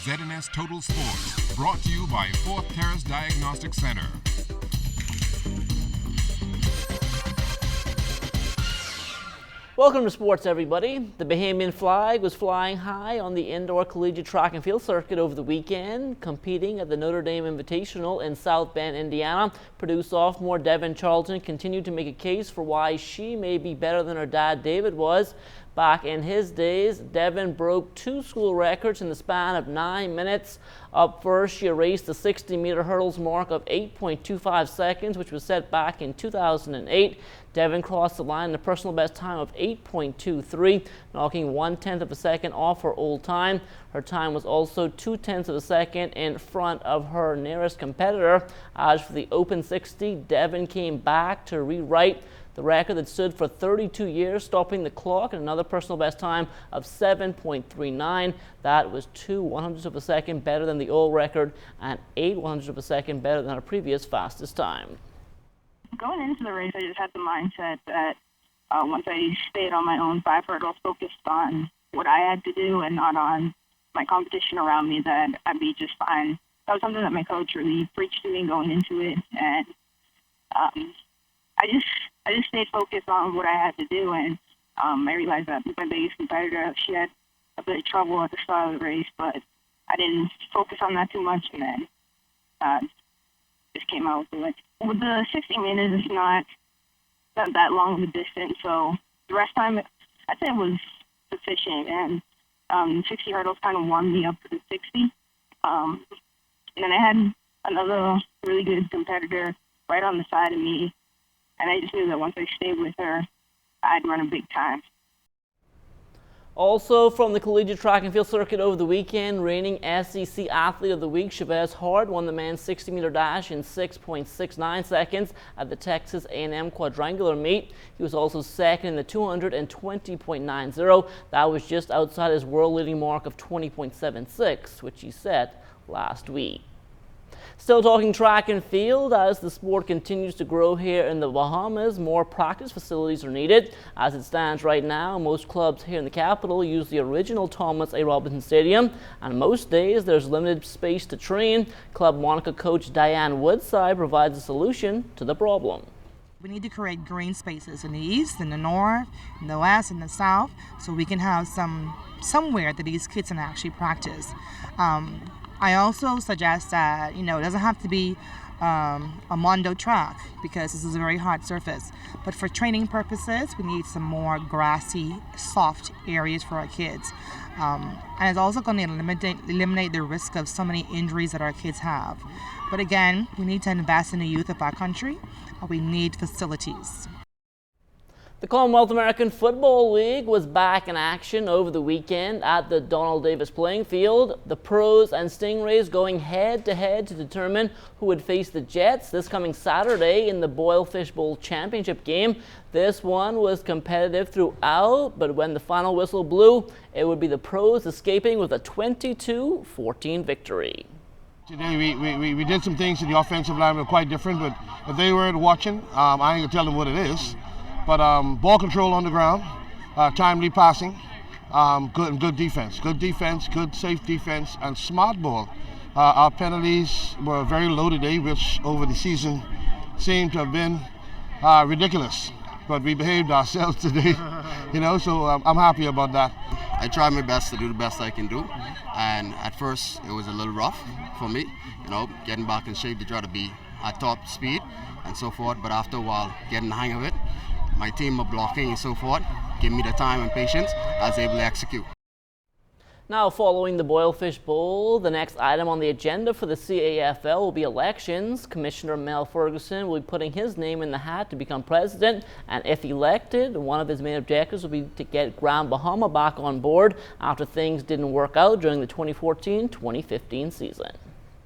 ZNS Total Sports, brought to you by Fourth Terrace Diagnostic Center. Welcome to sports, everybody. The Bahamian flag was flying high on the indoor collegiate track and field circuit over the weekend, competing at the Notre Dame Invitational in South Bend, Indiana. Purdue sophomore Devin Charlton continued to make a case for why she may be better than her dad David was. Back in his days, Devin broke 2 school records in the span of 9 minutes. Up first, she erased the 60-meter hurdles mark of 8.25 seconds, which was set back in 2008. Devin crossed the line in a personal best time of 8.23, knocking 1/10 of a second off her old time. Her time was also 2/10 of a second in front of her nearest competitor. As for the Open 60, Devin came back to rewrite the record that stood for 32 years, stopping the clock at another personal best time of 7.39. That was 2/100ths of a second better than the old record and 8/100ths of a second better than her previous fastest time. Going into the race, I just had the mindset that once I stayed on my own 5 hurdles, focused on what I had to do and not on my competition around me, that I'd be just fine. That was something that my coach really preached to me going into it, and I just stayed focused on what I had to do, and I realized that my biggest competitor, she had a bit of trouble at the start of the race, but I didn't focus on that too much, and then just came out with it. With the 60 minutes, it's not that long of a distance, so the rest time, I'd say it was sufficient, and 60 hurdles kind of warmed me up for the 60. And then I had another really good competitor right on the side of me, and I just knew that once I stayed with her, I'd run a big time. Also from the collegiate track and field circuit over the weekend, reigning SEC Athlete of the Week, Chavez Hart won the men's 60-meter dash in 6.69 seconds at the Texas A&M Quadrangular meet. He was also second in the 200 and 20.90. That was just outside his world-leading mark of 20.76, which he set last week. Still talking track and field, as the sport continues to grow here in the Bahamas, more practice facilities are needed. As it stands right now, most clubs here in the capital use the original Thomas A. Robinson Stadium, and most days there's limited space to train. Club Monica coach Diane Woodside provides a solution to the problem. We need to create green spaces in the east, in the north, in the west, in the south, so we can have somewhere that these kids can actually practice. I also suggest that, it doesn't have to be a Mondo track because this is a very hard surface. But for training purposes, we need some more grassy, soft areas for our kids. And it's also going to eliminate the risk of so many injuries that our kids have. But again, we need to invest in the youth of our country. We need facilities. The Commonwealth American Football League was back in action over the weekend at the Donald Davis playing field. The Pros and Stingrays going head-to-head to determine who would face the Jets this coming Saturday in the Boyle Fish Bowl championship game. This one was competitive throughout, but when the final whistle blew, it would be the Pros escaping with a 22-14 victory. Today we did some things in the offensive line that were quite different, but if they weren't watching, I ain't gonna tell them what it is. But ball control on the ground, timely passing, good defense, good safe defense, and smart ball. Our penalties were very low today, which over the season seemed to have been ridiculous. But we behaved ourselves today, so I'm happy about that. I tried my best to do the best I can do, and at first it was a little rough for me, getting back in shape to try to be at top speed and so forth. But after a while, getting the hang of it, my team of blocking and so forth gave me the time and patience. I was able to execute. Now, following the Boyle Fish Bowl, the next item on the agenda for the CAFL will be elections. Commissioner Mel Ferguson will be putting his name in the hat to become president, and if elected, one of his main objectives will be to get Grand Bahama back on board after things didn't work out during the 2014-2015 season.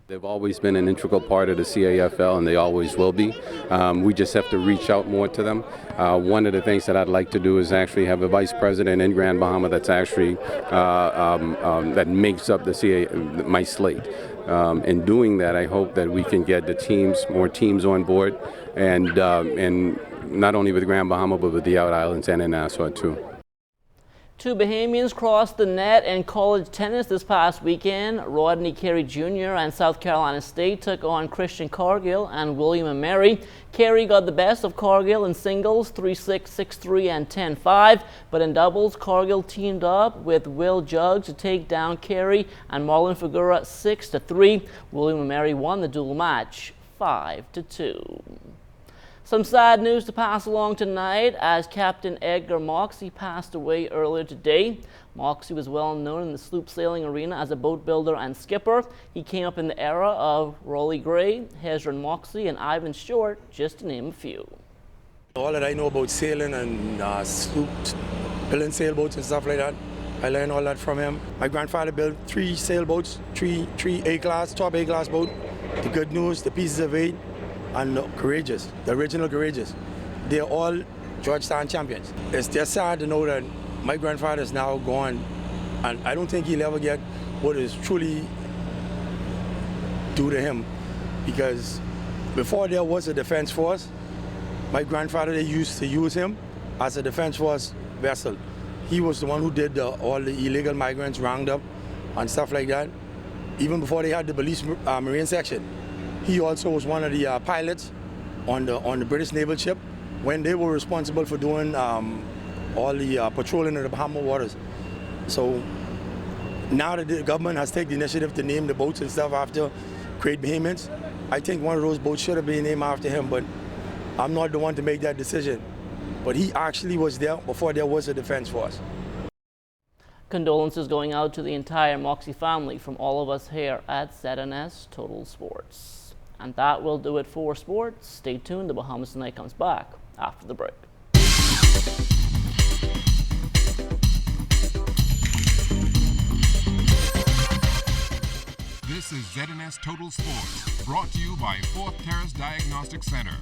They've always been an integral part of the CAFL, and they always will be. We just have to reach out more to them. One of the things that I'd like to do is actually have a vice president in Grand Bahama that's actually that makes up my slate. In doing that, I hope that we can get more teams on board, and not only with Grand Bahama, but with the Out Islands and in Nassau too. Two Bahamians crossed the net in college tennis this past weekend. Rodney Carey Jr. and South Carolina State took on Christian Cargill and William and Mary. Carey got the best of Cargill in singles 3-6, 6-3, and 10-5, but in doubles, Cargill teamed up with Will Juggs to take down Carey and Marlon Figueroa 6-3. William and Mary won the dual match 5-2. Some sad news to pass along tonight as Captain Edgar Moxie passed away earlier today. Moxie was well known in the sloop sailing arena as a boat builder and skipper. He came up in the era of Rolly Gray, Hezron Moxie, and Ivan Short, just to name a few. All that I know about sailing and sloop, building sailboats and stuff like that, I learned all that from him. My grandfather built 3 sailboats, three A-class, top A-class boat. The Good News, the Pieces of 8, and Courageous, the original Courageous. They're all Georgetown champions. It's just sad to know that my grandfather is now gone, and I don't think he'll ever get what is truly due to him, because before there was a defense force, my grandfather, they used to use him as a defense force vessel. He was the one who did all the illegal migrants round up and stuff like that, even before they had the Belize Marine section. He also was one of the pilots on the British naval ship when they were responsible for doing all the patrolling of the Bahama waters. So now that the government has taken the initiative to name the boats and stuff after great Bahamians, I think one of those boats should have been named after him, but I'm not the one to make that decision. But he actually was there before there was a defense force. Condolences going out to the entire Moxie family from all of us here at ZNS Total Sports. And that will do it for sports. Stay tuned. The Bahamas Tonight comes back after the break. This is ZNS Total Sports, brought to you by 4th Terrace Diagnostic Center.